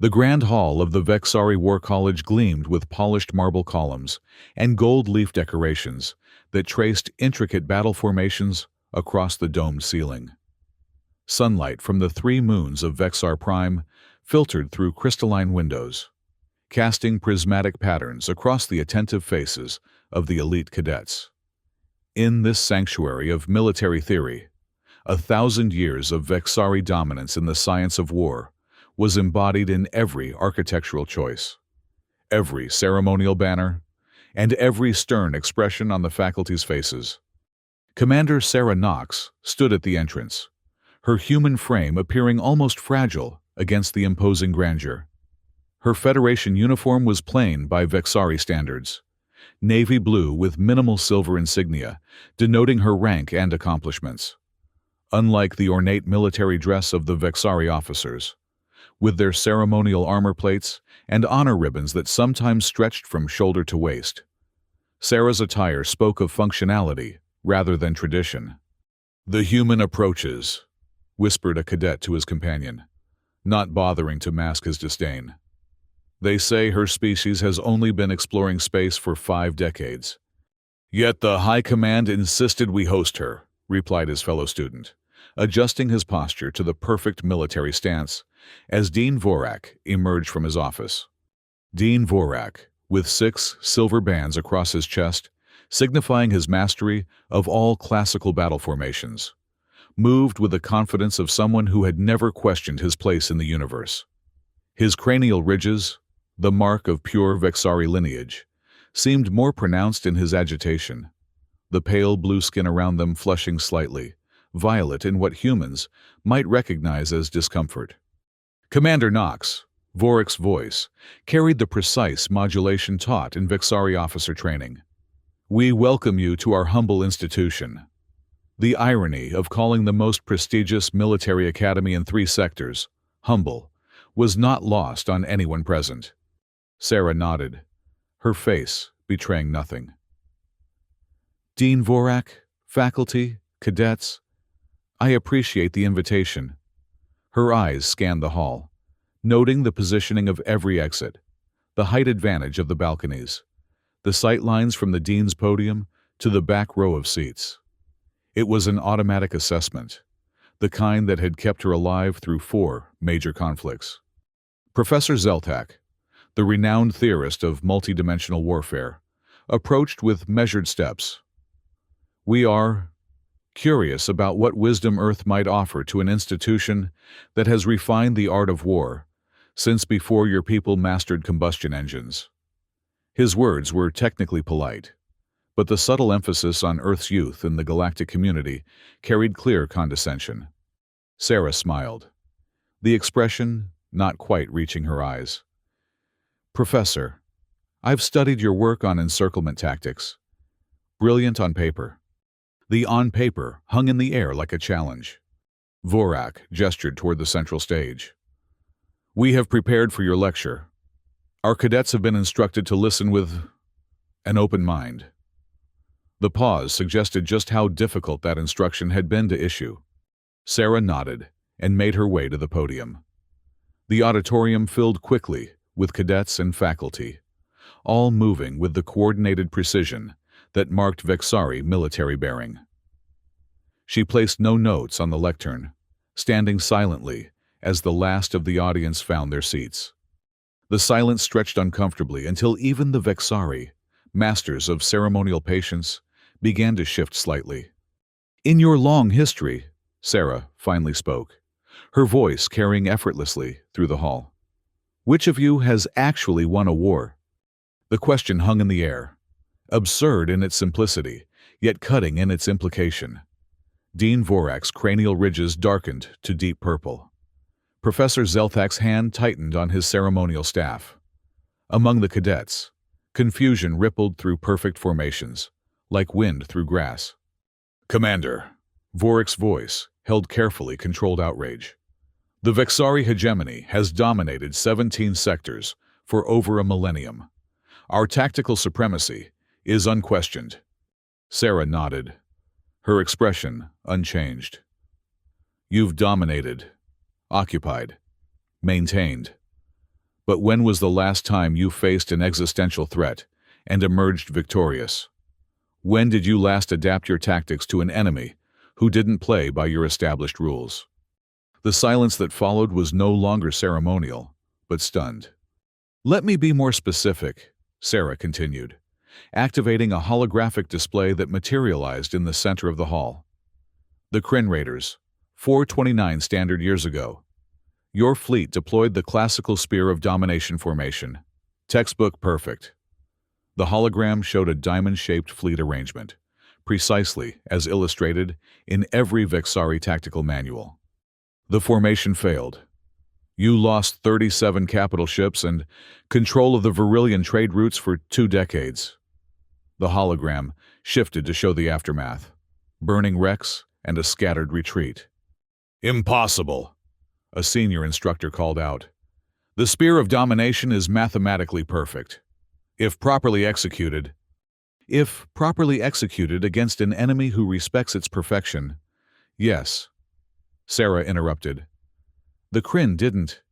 The grand hall of the Vexari War College gleamed with polished marble columns and gold leaf decorations that traced intricate battle formations across the domed ceiling. Sunlight from the 3 moons of Vexar Prime filtered through crystalline windows, casting prismatic patterns across the attentive faces of the elite cadets. In this sanctuary of military theory, 1,000 years of Vexari dominance in the science of war was embodied in every architectural choice, every ceremonial banner, and every stern expression on the faculty's faces. Commander Sarah Knox stood at the entrance, her human frame appearing almost fragile against the imposing grandeur. Her Federation uniform was plain by Vexari standards, navy blue with minimal silver insignia, denoting her rank and accomplishments. Unlike the ornate military dress of the Vexari officers, with their ceremonial armor plates and honor ribbons that sometimes stretched from shoulder to waist, Sarah's attire spoke of functionality rather than tradition. "The human approaches," whispered a cadet to his companion, not bothering to mask his disdain. "They say her species has only been exploring space for 5 decades. Yet the High Command insisted we host her," replied his fellow student, adjusting his posture to the perfect military stance as Dean Vorak emerged from his office. Dean Vorak, with 6 silver bands across his chest, signifying his mastery of all classical battle formations, moved with the confidence of someone who had never questioned his place in the universe. His cranial ridges, the mark of pure Vexari lineage, seemed more pronounced in his agitation, the pale blue skin around them flushing slightly, violet in what humans might recognize as discomfort. "Commander Knox," Vorak's voice carried the precise modulation taught in Vexari officer training. "We welcome you to our humble institution." The irony of calling the most prestigious military academy in 3 sectors humble was not lost on anyone present. Sarah nodded, her face betraying nothing. "Dean Vorak, faculty, cadets, I appreciate the invitation." Her eyes scanned the hall, noting the positioning of every exit, the height advantage of the balconies, the sight lines from the dean's podium to the back row of seats. It was an automatic assessment, the kind that had kept her alive through 4 major conflicts. Professor Zeltak, the renowned theorist of multidimensional warfare, approached with measured steps. "We are curious about what wisdom Earth might offer to an institution that has refined the art of war since before your people mastered combustion engines." His words were technically polite, but the subtle emphasis on Earth's youth in the galactic community carried clear condescension. Sarah smiled, the expression not quite reaching her eyes. "Professor, I've studied your work on encirclement tactics. Brilliant on paper." The "on paper" hung in the air like a challenge. Vorak gestured toward the central stage. "We have prepared for your lecture. Our cadets have been instructed to listen with an open mind." The pause suggested just how difficult that instruction had been to issue. Sarah nodded and made her way to the podium. The auditorium filled quickly with cadets and faculty, all moving with the coordinated precision that marked Vexari military bearing. She placed no notes on the lectern, standing silently as the last of the audience found their seats. The silence stretched uncomfortably until even the Vexari, masters of ceremonial patience, began to shift slightly. "In your long history," Sarah finally spoke, her voice carrying effortlessly through the hall, "which of you has actually won a war?" The question hung in the air, absurd in its simplicity, yet cutting in its implication. Dean Vorak's cranial ridges darkened to deep purple. Professor Zeltak's hand tightened on his ceremonial staff. Among the cadets, confusion rippled through perfect formations, like wind through grass. "Commander," Vorak's voice held carefully controlled outrage. "The Vexari hegemony has dominated 17 sectors for over a millennium. Our tactical supremacy is unquestioned." Sarah nodded, her expression unchanged. "You've dominated, occupied, maintained. But when was the last time you faced an existential threat and emerged victorious? When did you last adapt your tactics to an enemy who didn't play by your established rules? The silence that followed was no longer ceremonial, but stunned. "Let me be more specific," Sarah continued, activating a holographic display that materialized in the center of the hall. "The Kryn Raiders, 429 standard years ago. Your fleet deployed the classical Spear of Domination formation. Textbook perfect." The hologram showed a diamond-shaped fleet arrangement, precisely as illustrated in every Vexari tactical manual. The formation failed. You lost 37 capital ships and control of the Virillion trade routes for 2 decades. The hologram shifted to show the aftermath: burning wrecks and a scattered retreat. "Impossible," a senior instructor called out. "The Spear of Domination is mathematically perfect. If properly executed against an enemy who respects its perfection." "Yes," Sarah interrupted. "The Kryn didn't.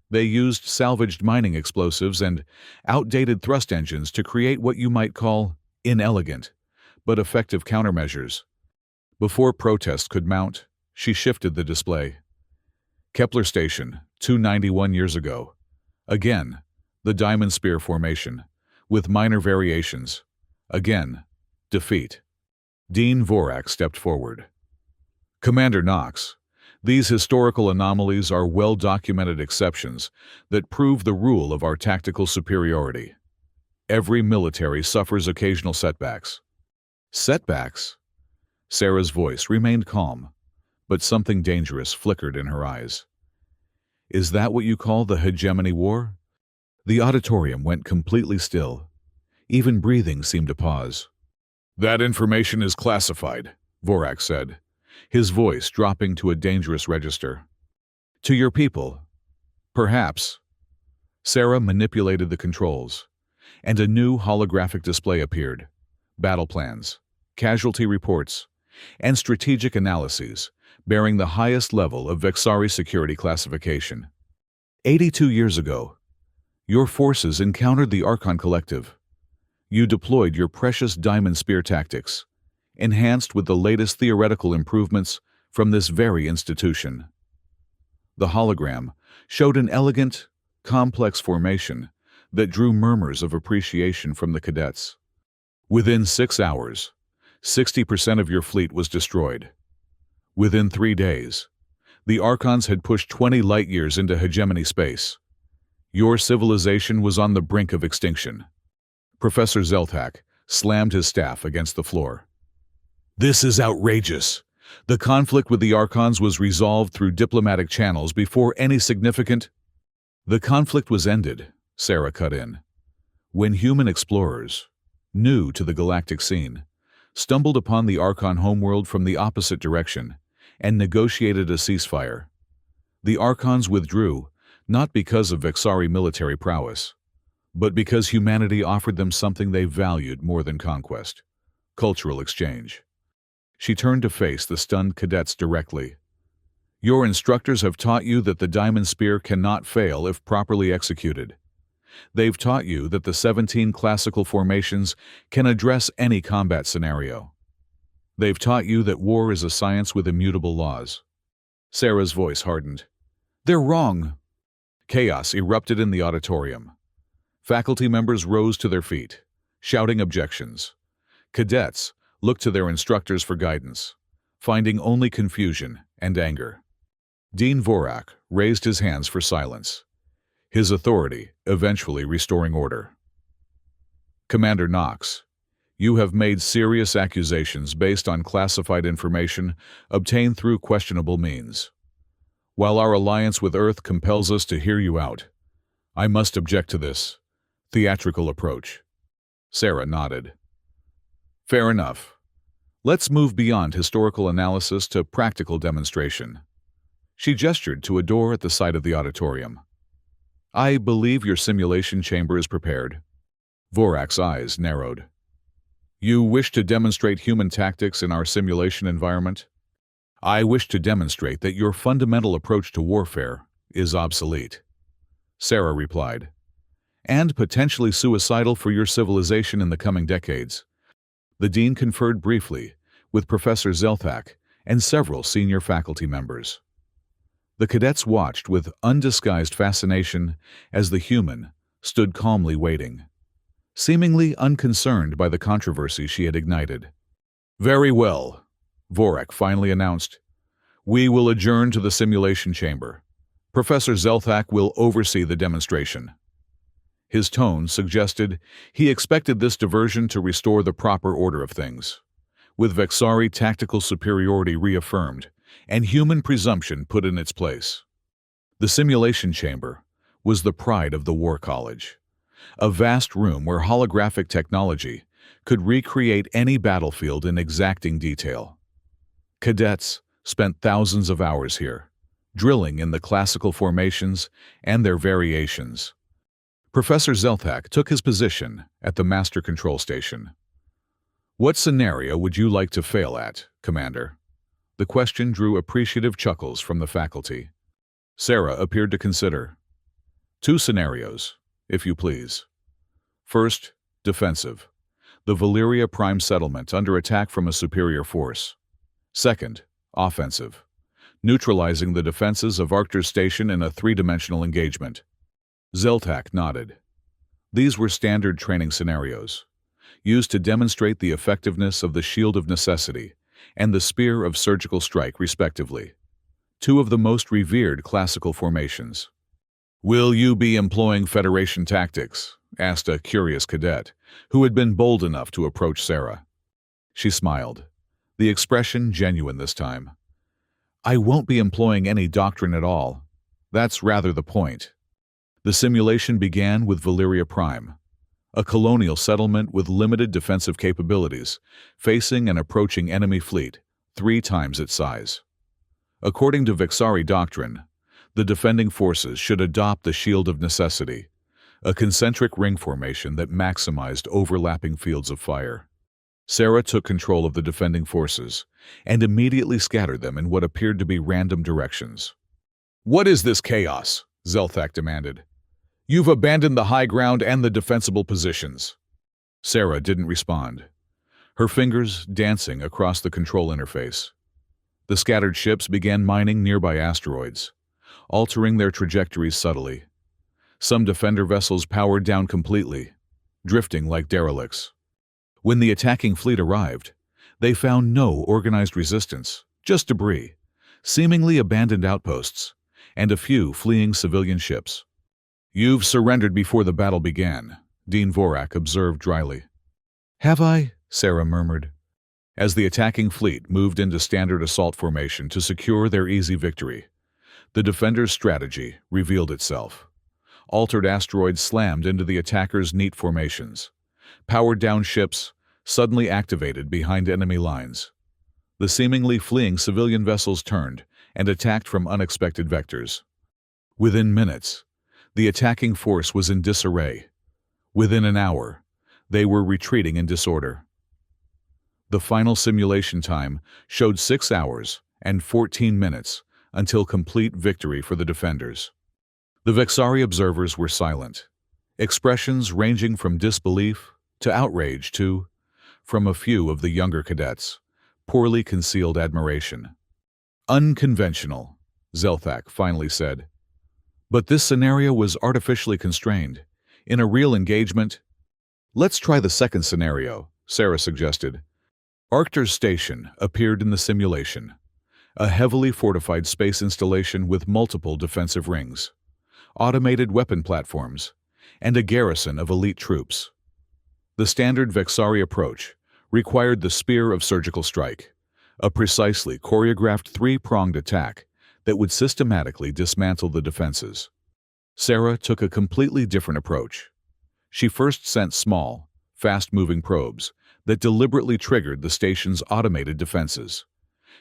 They used salvaged mining explosives and outdated thrust engines to create what you might call inelegant, but effective countermeasures. Before protest could mount, she shifted the display. Kepler Station, 291 years ago. Again, the Diamond Spear formation, with minor variations. Again, defeat." Dean Vorak stepped forward. "Commander Knox, these historical anomalies are well-documented exceptions that prove the rule of our tactical superiority. Every military suffers occasional setbacks." "Setbacks?" Sarah's voice remained calm, but something dangerous flickered in her eyes. "Is that what you call the hegemony war?" The auditorium went completely still. Even breathing seemed to pause. "That information is classified," Vorak said, his voice dropping to a dangerous register. "To your people?" "Perhaps." Sarah manipulated the controls, and a new holographic display appeared: battle plans, casualty reports, and strategic analyses bearing the highest level of Vexari security classification. 82 years ago, your forces encountered the Archon Collective. You deployed your precious Diamond Spear tactics, enhanced with the latest theoretical improvements from this very institution. The hologram showed an elegant, complex formation that drew murmurs of appreciation from the cadets. Within 6 hours, 60% of your fleet was destroyed. Within 3 days, the Archons had pushed 20 light-years into hegemony space. Your civilization was on the brink of extinction. Professor Zeltak slammed his staff against the floor. "This is outrageous. The conflict with the Archons was resolved through diplomatic channels before any significant—" "The conflict was ended," Sarah cut in, "when human explorers, new to the galactic scene, stumbled upon the Archon homeworld from the opposite direction and negotiated a ceasefire. The Archons withdrew, not because of Vexari military prowess, but because humanity offered them something they valued more than conquest: cultural exchange." She turned to face the stunned cadets directly. "Your instructors have taught you that the Diamond Spear cannot fail if properly executed. They've taught you that the 17 classical formations can address any combat scenario. They've taught you that war is a science with immutable laws." Sarah's voice hardened. "They're wrong." Chaos erupted in the auditorium. Faculty members rose to their feet, shouting objections. Cadets looked to their instructors for guidance, finding only confusion and anger. Dean Vorak raised his hands for silence, his authority eventually restoring order. "Commander Knox, you have made serious accusations based on classified information obtained through questionable means. While our alliance with Earth compels us to hear you out, I must object to this theatrical approach." Sarah nodded. "Fair enough. Let's move beyond historical analysis to practical demonstration." She gestured to a door at the side of the auditorium. "I believe your simulation chamber is prepared." Vorak's eyes narrowed. "You wish to demonstrate human tactics in our simulation environment?" "I wish to demonstrate that your fundamental approach to warfare is obsolete." Sarah replied. And potentially suicidal for your civilization in the coming decades. The dean conferred briefly with Professor Zelthak and several senior faculty members. The cadets watched with undisguised fascination as the human stood calmly waiting, seemingly unconcerned by the controversy she had ignited. Very well, Vorak finally announced. We will adjourn to the simulation chamber. Professor Zelthak will oversee the demonstration. His tone suggested he expected this diversion to restore the proper order of things, with Vexari tactical superiority reaffirmed and human presumption put in its place. The simulation chamber was the pride of the War College, a vast room where holographic technology could recreate any battlefield in exacting detail. Cadets spent thousands of hours here, drilling in the classical formations and their variations. Professor Zelthak took his position at the master control station. What scenario would you like to fail at, Commander? The question drew appreciative chuckles from the faculty. Sarah appeared to consider. 2 scenarios, if you please. First, defensive. The Valyria Prime settlement under attack from a superior force. Second, offensive. Neutralizing the defenses of Arctur's station in a 3-dimensional engagement. Zelthak nodded. These were standard training scenarios, used to demonstrate the effectiveness of the Shield of Necessity and the Spear of Surgical Strike, respectively, 2 of the most revered classical formations. Will you be employing Federation tactics? Asked a curious cadet, who had been bold enough to approach Sarah. She smiled, the expression genuine this time. I won't be employing any doctrine at all. That's rather the point. The simulation began with Valyria Prime, a colonial settlement with limited defensive capabilities, facing an approaching enemy fleet 3 times its size. According to Vexari doctrine, the defending forces should adopt the Shield of Necessity, a concentric ring formation that maximized overlapping fields of fire. Sarah took control of the defending forces and immediately scattered them in what appeared to be random directions. What is this chaos? Zelthak demanded. You've abandoned the high ground and the defensible positions. Sarah didn't respond, her fingers dancing across the control interface. The scattered ships began mining nearby asteroids, altering their trajectories subtly. Some defender vessels powered down completely, drifting like derelicts. When the attacking fleet arrived, they found no organized resistance, just debris, seemingly abandoned outposts, and a few fleeing civilian ships. You've surrendered before the battle began, Dean Vorak observed dryly. Have I? Sarah murmured, as the attacking fleet moved into standard assault formation to secure their easy victory. The defenders' strategy revealed itself. Altered asteroids slammed into the attackers' neat formations. Powered-down ships suddenly activated behind enemy lines. The seemingly fleeing civilian vessels turned and attacked from unexpected vectors. Within minutes, the attacking force was in disarray. Within an hour, they were retreating in disorder. The final simulation time showed 6 hours and 14 minutes until complete victory for the defenders. The Vexari observers were silent, expressions ranging from disbelief to outrage to, from a few of the younger cadets, poorly concealed admiration. Unconventional, Zelthak finally said. But this scenario was artificially constrained. In a real engagement, let's try the second scenario, Sarah suggested. Arctur's station appeared in the simulation, a heavily fortified space installation with multiple defensive rings, automated weapon platforms, and a garrison of elite troops. The standard Vexari approach required the Spear of Surgical Strike, a precisely choreographed 3-pronged attack that would systematically dismantle the defenses. Sarah took a completely different approach. She first sent small, fast-moving probes that deliberately triggered the station's automated defenses,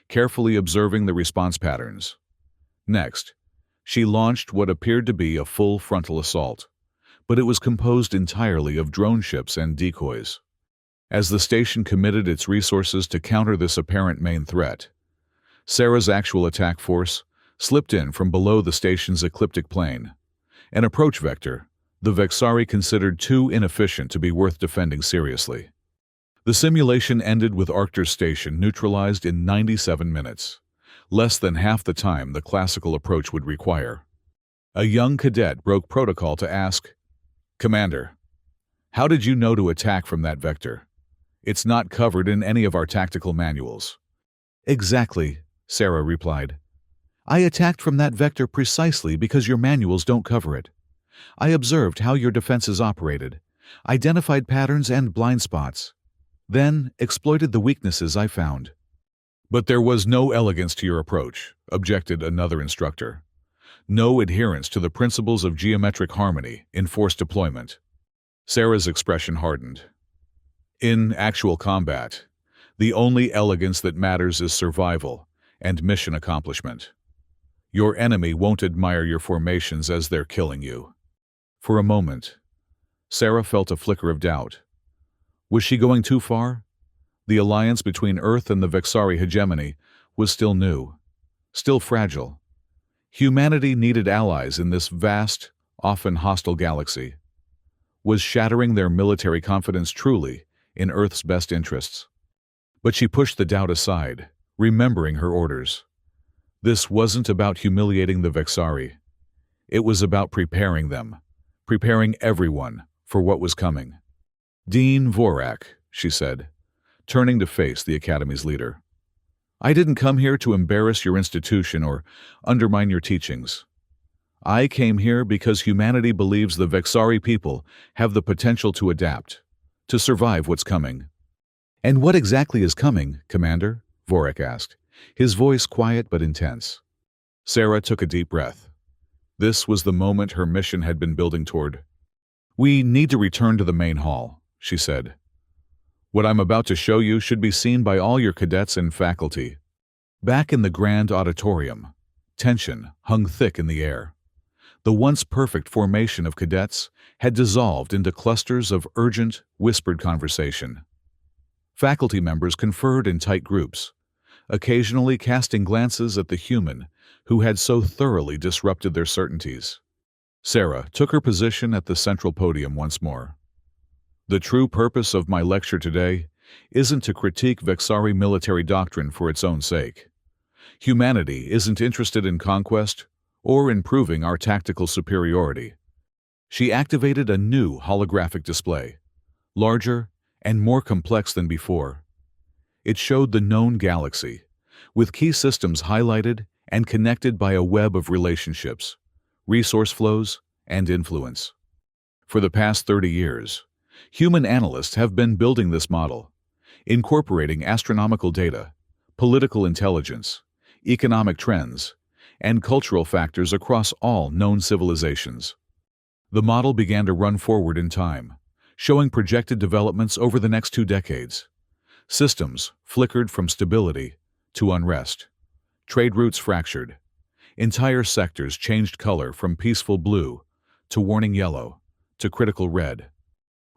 carefully observing the response patterns. Next, she launched what appeared to be a full frontal assault, but it was composed entirely of drone ships and decoys. As the station committed its resources to counter this apparent main threat, Sarah's actual attack force slipped in from below the station's ecliptic plane, An approach vector, the Vexari considered too inefficient to be worth defending seriously. The simulation ended with Arctur's station neutralized in 97 minutes, less than half the time the classical approach would require. A young cadet broke protocol to ask, "Commander, how did you know to attack from that vector? It's not covered in any of our tactical manuals." "Exactly," Sarah replied. "I attacked from that vector precisely because your manuals don't cover it. I observed how your defenses operated, identified patterns and blind spots, then exploited the weaknesses I found." "But there was no elegance to your approach," objected another instructor. "No adherence to the principles of geometric harmony in force deployment." Sarah's expression hardened. "In actual combat, the only elegance that matters is survival and mission accomplishment. Your enemy won't admire your formations as they're killing you." For a moment, Sarah felt a flicker of doubt. Was she going too far? The alliance between Earth and the Vexari hegemony was still new, still fragile. Humanity needed allies in this vast, often hostile galaxy. Was shattering their military confidence truly in Earth's best interests? But she pushed the doubt aside, remembering her orders. This wasn't about humiliating the Vexari. It was about preparing them, preparing everyone for what was coming. "Dean Vorak," she said, turning to face the Academy's leader. "I didn't come here to embarrass your institution or undermine your teachings. I came here because humanity believes the Vexari people have the potential to adapt, to survive what's coming." "And what exactly is coming, Commander?" Vorak asked, his voice quiet but intense. Sarah took a deep breath. This was the moment her mission had been building toward. "We need to return to the main hall," she said. "What I'm about to show you should be seen by all your cadets and faculty." Back in the grand auditorium, tension hung thick in the air. The once perfect formation of cadets had dissolved into clusters of urgent, whispered conversation. Faculty members conferred in tight groups, occasionally casting glances at the human who had so thoroughly disrupted their certainties. Sarah took her position at the central podium once more. "The true purpose of my lecture today isn't to critique Vexari military doctrine for its own sake. Humanity isn't interested in conquest or in proving our tactical superiority." She activated a new holographic display, larger and more complex than before. It showed the known galaxy, with key systems highlighted and connected by a web of relationships, resource flows, and influence. For the past 30 years, human analysts have been building this model, incorporating astronomical data, political intelligence, economic trends, and cultural factors across all known civilizations. The model began to run forward in time, showing projected developments over the next 2 decades. Systems flickered from stability to unrest. Trade routes fractured. Entire sectors changed color from peaceful blue to warning yellow to critical red.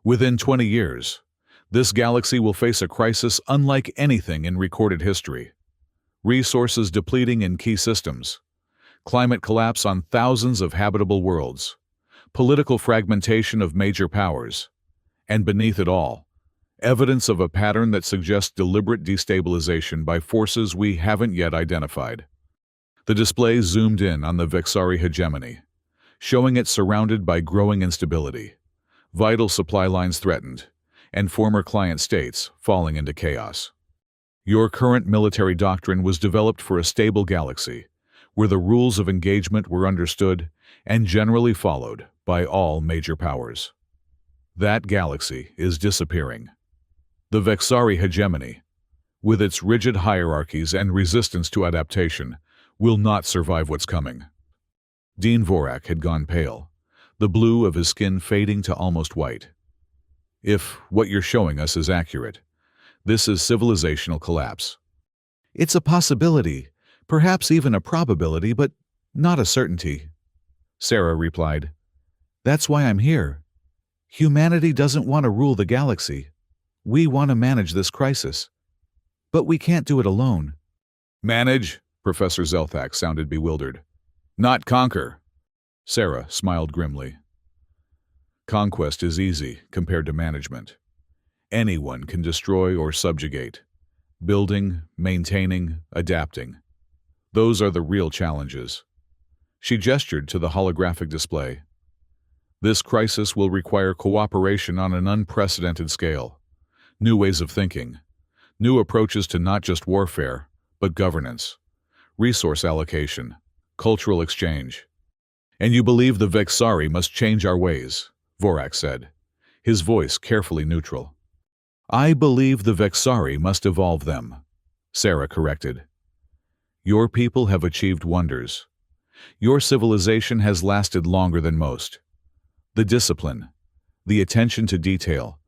Within 20 years, this galaxy will face a crisis unlike anything in recorded history. Resources depleting in key systems, climate collapse on thousands of habitable worlds, political fragmentation of major powers, and beneath it all, evidence of a pattern that suggests deliberate destabilization by forces we haven't yet identified. The display zoomed in on the Vexari hegemony, showing it surrounded by growing instability, vital supply lines threatened, and former client states falling into chaos. Your current military doctrine was developed for a stable galaxy, where the rules of engagement were understood and generally followed by all major powers. That galaxy is disappearing. The Vexari hegemony, with its rigid hierarchies and resistance to adaptation, will not survive what's coming. Dean Vorak had gone pale, the blue of his skin fading to almost white. "If what you're showing us is accurate, this is civilizational collapse." "It's a possibility, perhaps even a probability, but not a certainty," Sarah replied. "That's why I'm here. Humanity doesn't want to rule the galaxy. We want to manage this crisis. But we can't do it alone." "Manage?" Professor Zelthak sounded bewildered. "Not conquer." Sarah smiled grimly. Conquest is easy compared to management. Anyone can destroy or subjugate. Building, maintaining, adapting. Those are the real challenges. She gestured to the holographic display. This crisis will require cooperation on an unprecedented scale. New ways of thinking. New approaches to not just warfare, but governance, resource allocation, cultural exchange. And you believe the Vexari must change our ways, Vorak said, his voice carefully neutral. I believe the Vexari must evolve them, Sarah corrected. Your people have achieved wonders. Your civilization has lasted longer than most. The discipline, the attention to detail,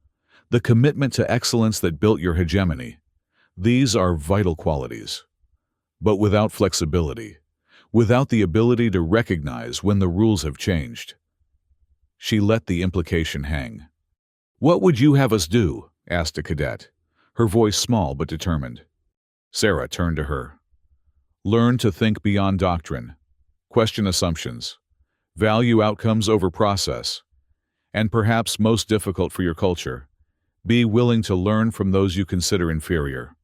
the commitment to excellence that built your hegemony, these are vital qualities. But without flexibility, without the ability to recognize when the rules have changed. She let the implication hang. What would you have us do? Asked a cadet, her voice small but determined. Sarah turned to her. Learn to think beyond doctrine, question assumptions, value outcomes over process, and perhaps most difficult for your culture, be willing to learn from those you consider inferior.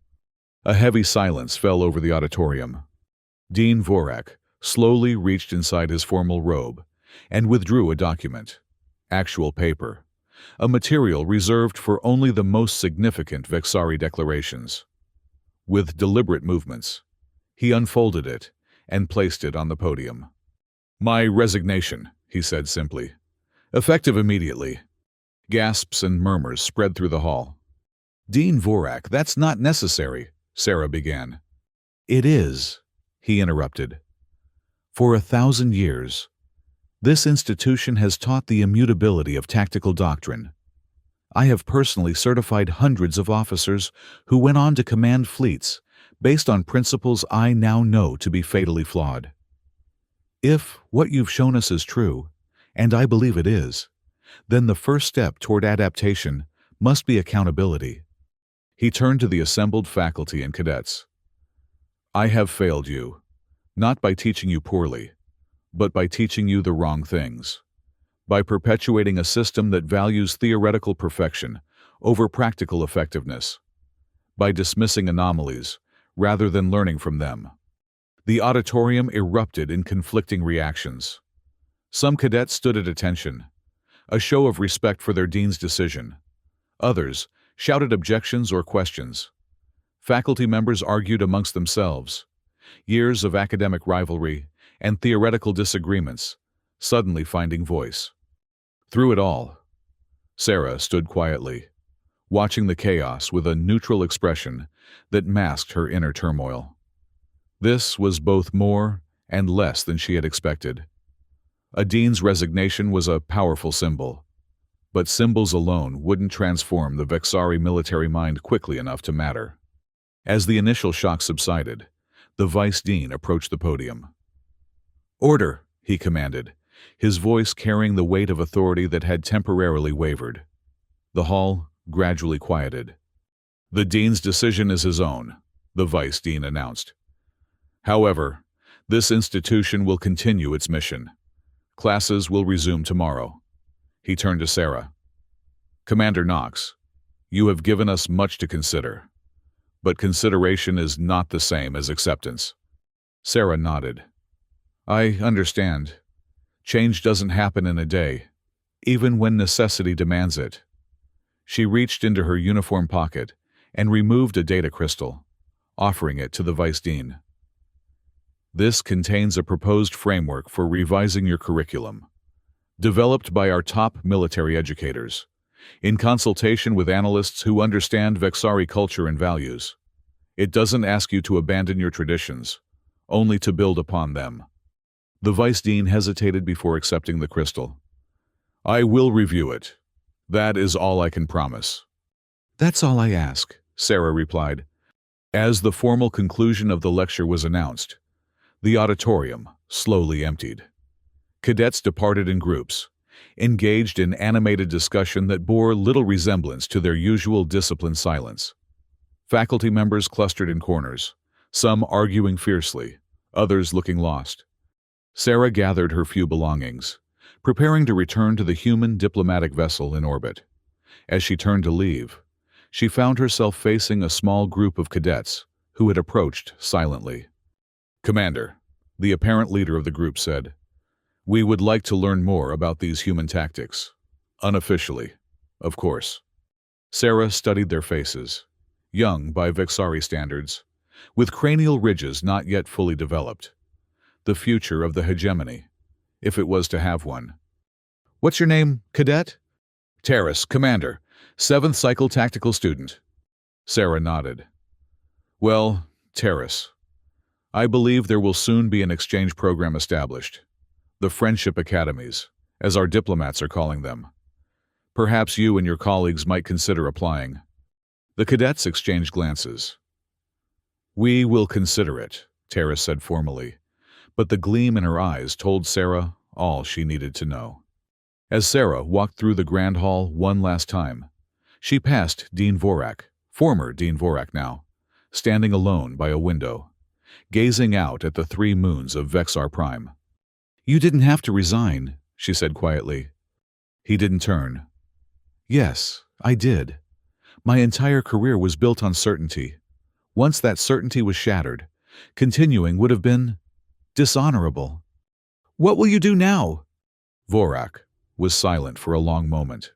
A heavy silence fell over the auditorium. Dean Vorak slowly reached inside his formal robe and withdrew a document, actual paper, a material reserved for only the most significant Vexari declarations. With deliberate movements, he unfolded it and placed it on the podium. My resignation, he said simply. Effective immediately. Gasps and murmurs spread through the hall. Dean Vorak, that's not necessary, Sarah began. It is, he interrupted. For 1,000 years, this institution has taught the immutability of tactical doctrine. I have personally certified hundreds of officers who went on to command fleets based on principles I now know to be fatally flawed. If what you've shown us is true, and I believe it is, then the first step toward adaptation must be accountability. He turned to the assembled faculty and cadets. I have failed you, not by teaching you poorly, but by teaching you the wrong things, by perpetuating a system that values theoretical perfection over practical effectiveness, by dismissing anomalies rather than learning from them. The auditorium erupted in conflicting reactions. Some cadets stood at attention, a show of respect for their dean's decision. Others shouted objections or questions. Faculty members argued amongst themselves. Years of academic rivalry and theoretical disagreements suddenly finding voice. Through it all, Sarah stood quietly, watching the chaos with a neutral expression that masked her inner turmoil. This was both more and less than she had expected. A dean's resignation was a powerful symbol, but symbols alone wouldn't transform the Vexari military mind quickly enough to matter. As the initial shock subsided, the vice dean approached the podium. Order, he commanded, his voice carrying the weight of authority that had temporarily wavered. The hall gradually quieted. The dean's decision is his own, the vice dean announced. However, this institution will continue its mission. Classes will resume tomorrow. He turned to Sarah. Commander Knox, you have given us much to consider, but consideration is not the same as acceptance. Sarah nodded. I understand. Change doesn't happen in a day, even when necessity demands it. She reached into her uniform pocket and removed a data crystal, offering it to the vice dean. This contains a proposed framework for revising your curriculum, developed by our top military educators, in consultation with analysts who understand Vexari culture and values. It doesn't ask you to abandon your traditions, only to build upon them. The vice dean hesitated before accepting the crystal. I will review it. That is all I can promise. That's all I ask, Sarah replied. As the formal conclusion of the lecture was announced, the auditorium slowly emptied. Cadets departed in groups, engaged in animated discussion that bore little resemblance to their usual disciplined silence. Faculty members clustered in corners, some arguing fiercely, others looking lost. Sarah gathered her few belongings, preparing to return to the human diplomatic vessel in orbit. As she turned to leave, she found herself facing a small group of cadets who had approached silently. "Commander," the apparent leader of the group said, "we would like to learn more about these human tactics. Unofficially, of course." Sarah studied their faces, young by Vexari standards, with cranial ridges not yet fully developed. The future of the hegemony, if it was to have one. "What's your name, cadet?" "Terrace, Commander, 7th Cycle Tactical Student." Sarah nodded. "Well, Terrace, I believe there will soon be an exchange program established. The Friendship Academies, as our diplomats are calling them. Perhaps you and your colleagues might consider applying." The cadets exchanged glances. "We will consider it," Terrace said formally, but the gleam in her eyes told Sarah all she needed to know. As Sarah walked through the Grand Hall one last time, she passed Dean Vorak, former Dean Vorak now, standing alone by a window, gazing out at the 3 moons of Vexar Prime. "You didn't have to resign," she said quietly. He didn't turn. "Yes, I did. My entire career was built on certainty. Once that certainty was shattered, continuing would have been dishonorable." "What will you do now?" Vorak was silent for a long moment.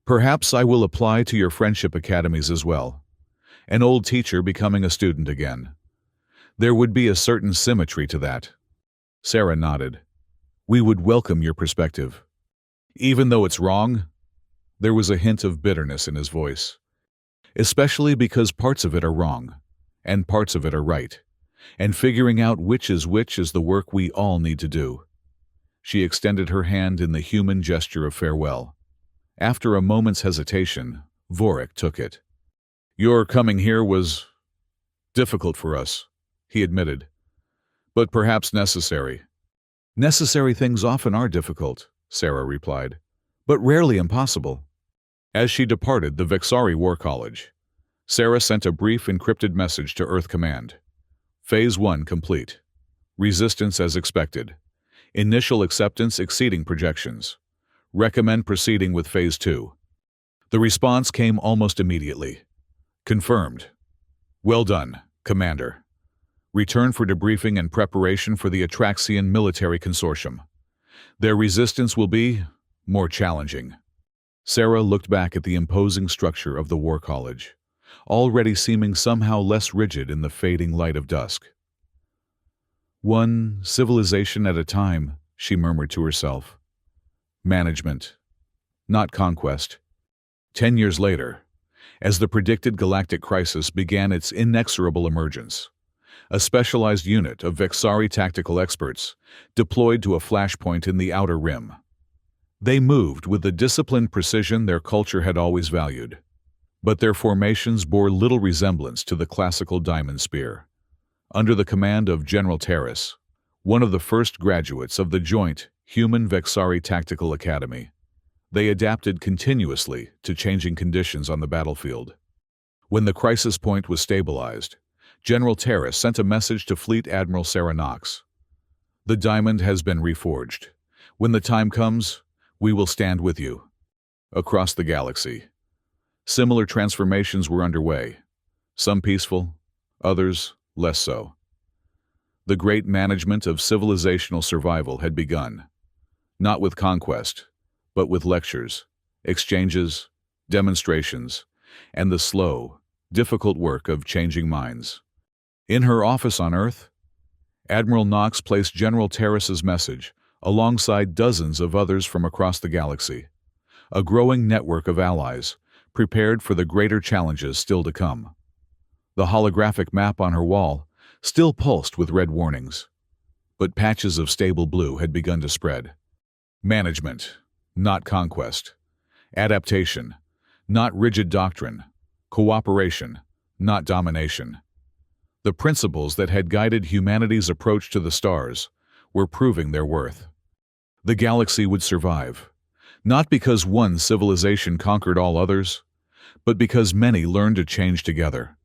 "Perhaps I will apply to your Friendship Academies as well. An old teacher becoming a student again. There would be a certain symmetry to that." Sarah nodded. "We would welcome your perspective." "Even though it's wrong?" There was a hint of bitterness in his voice. "Especially because parts of it are wrong, and parts of it are right, and figuring out which is the work we all need to do." She extended her hand in the human gesture of farewell. After a moment's hesitation, Vorak took it. "Your coming here was difficult for us," he admitted, "but perhaps necessary." "Necessary things often are difficult," Sarah replied, "but rarely impossible." As she departed the Vexari War College, Sarah sent a brief encrypted message to Earth Command. Phase 1 complete. Resistance as expected. Initial acceptance exceeding projections. Recommend proceeding with Phase 2. The response came almost immediately. "Confirmed. Well done, Commander. Return for debriefing and preparation for the Atraxian Military Consortium. Their resistance will be more challenging." Sarah looked back at the imposing structure of the War College, already seeming somehow less rigid in the fading light of dusk. "One civilization at a time," she murmured to herself. "Management, not conquest." 10 years later, as the predicted galactic crisis began its inexorable emergence, a specialized unit of Vexari tactical experts deployed to a flashpoint in the Outer Rim. They moved with the disciplined precision their culture had always valued, but their formations bore little resemblance to the classical diamond spear. Under the command of General Terrace, one of the first graduates of the joint Human Vexari Tactical Academy, they adapted continuously to changing conditions on the battlefield. When the crisis point was stabilized, General Terrace sent a message to Fleet Admiral Sarah Knox. "The diamond has been reforged. When the time comes, we will stand with you." Across the galaxy, similar transformations were underway, some peaceful, others less so. The great management of civilizational survival had begun, not with conquest, but with lectures, exchanges, demonstrations, and the slow, difficult work of changing minds. In her office on Earth, Admiral Knox placed General Terrace's message alongside dozens of others from across the galaxy, a growing network of allies prepared for the greater challenges still to come. The holographic map on her wall still pulsed with red warnings, but patches of stable blue had begun to spread. Management, not conquest. Adaptation, not rigid doctrine. Cooperation, not domination. The principles that had guided humanity's approach to the stars were proving their worth. The galaxy would survive, not because one civilization conquered all others, but because many learned to change together.